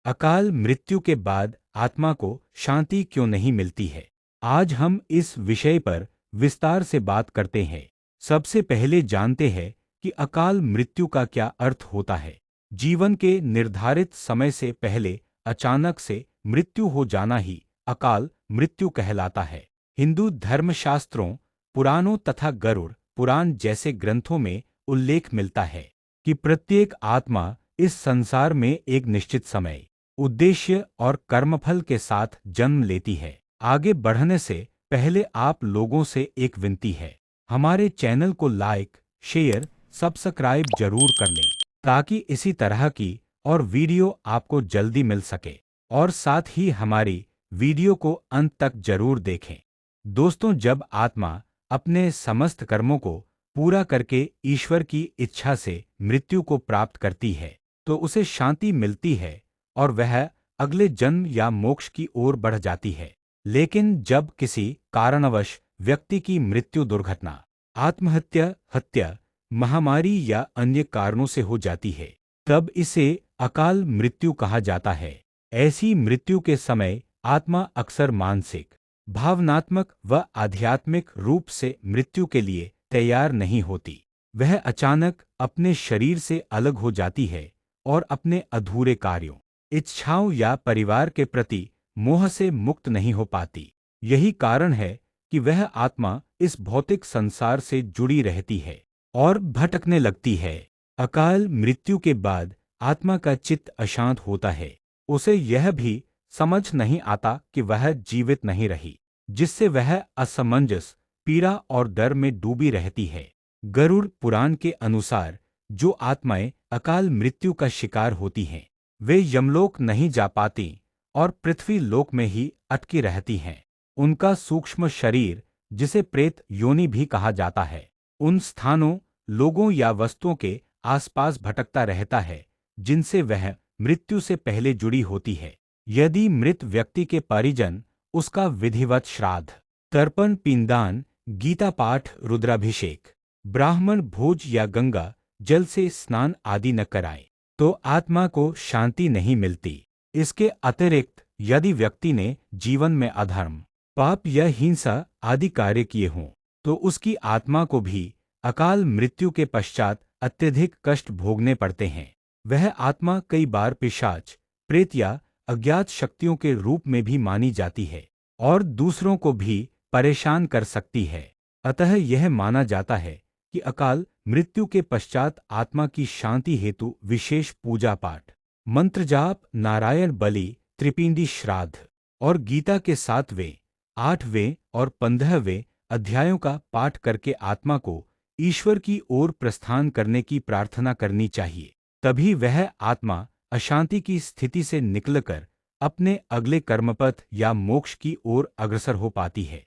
अकाल मृत्यु के बाद आत्मा को शांति क्यों नहीं मिलती है? आज हम इस विषय पर विस्तार से बात करते हैं। सबसे पहले जानते हैं कि अकाल मृत्यु का क्या अर्थ होता है। जीवन के निर्धारित समय से पहले अचानक से मृत्यु हो जाना ही अकाल मृत्यु कहलाता है। हिंदू धर्मशास्त्रों, पुराणों तथा गरुड़ पुराण जैसे ग्रंथों में उल्लेख मिलता है कि प्रत्येक आत्मा इस संसार में एक निश्चित समय, उद्देश्य और कर्मफल के साथ जन्म लेती है। आगे बढ़ने से पहले आप लोगों से एक विनती है, हमारे चैनल को लाइक, शेयर, सब्सक्राइब जरूर कर लें ताकि इसी तरह की और वीडियो आपको जल्दी मिल सके, और साथ ही हमारी वीडियो को अंत तक जरूर देखें। दोस्तों, जब आत्मा अपने समस्त कर्मों को पूरा करके ईश्वर की इच्छा से मृत्यु को प्राप्त करती है तो उसे शांति मिलती है और वह अगले जन्म या मोक्ष की ओर बढ़ जाती है। लेकिन जब किसी कारणवश व्यक्ति की मृत्यु दुर्घटना, आत्महत्या, हत्या, महामारी या अन्य कारणों से हो जाती है तब इसे अकाल मृत्यु कहा जाता है। ऐसी मृत्यु के समय आत्मा अक्सर मानसिक, भावनात्मक व आध्यात्मिक रूप से मृत्यु के लिए तैयार नहीं होती। वह अचानक अपने शरीर से अलग हो जाती है और अपने अधूरे कार्यों, इच्छाओं या परिवार के प्रति मोह से मुक्त नहीं हो पाती। यही कारण है कि वह आत्मा इस भौतिक संसार से जुड़ी रहती है और भटकने लगती है। अकाल मृत्यु के बाद आत्मा का चित्त अशांत होता है। उसे यह भी समझ नहीं आता कि वह जीवित नहीं रही, जिससे वह असमंजस, पीड़ा और डर में डूबी रहती है। गरुड़ पुराण के अनुसार जो आत्माएं अकाल मृत्यु का शिकार होती हैं, वे यमलोक नहीं जा पाती और पृथ्वी लोक में ही अटकी रहती हैं। उनका सूक्ष्म शरीर, जिसे प्रेत योनि भी कहा जाता है, उन स्थानों, लोगों या वस्तुओं के आसपास भटकता रहता है जिनसे वह मृत्यु से पहले जुड़ी होती है। यदि मृत व्यक्ति के परिजन उसका विधिवत श्राद्ध, तर्पण, पिंडदान, गीता पाठ, रुद्राभिषेक, ब्राह्मण भोज या गंगा जल से स्नान आदि न कराएं, तो आत्मा को शांति नहीं मिलती। इसके अतिरिक्त यदि व्यक्ति ने जीवन में अधर्म, पाप या हिंसा आदि कार्य किए हों, तो उसकी आत्मा को भी अकाल मृत्यु के पश्चात अत्यधिक कष्ट भोगने पड़ते हैं। वह आत्मा कई बार पिशाच, प्रेत या अज्ञात शक्तियों के रूप में भी मानी जाती है और दूसरों को भी परेशान कर सकती है। अतः यह माना जाता है कि अकाल मृत्यु के पश्चात आत्मा की शांति हेतु विशेष पूजा पाठ, मंत्र जाप, नारायण बलि, त्रिपिंडी श्राद्ध और गीता के 7वें, 8वें और 15वें अध्यायों का पाठ करके आत्मा को ईश्वर की ओर प्रस्थान करने की प्रार्थना करनी चाहिए। तभी वह आत्मा अशांति की स्थिति से निकलकर अपने अगले कर्मपथ या मोक्ष की ओर अग्रसर हो पाती है।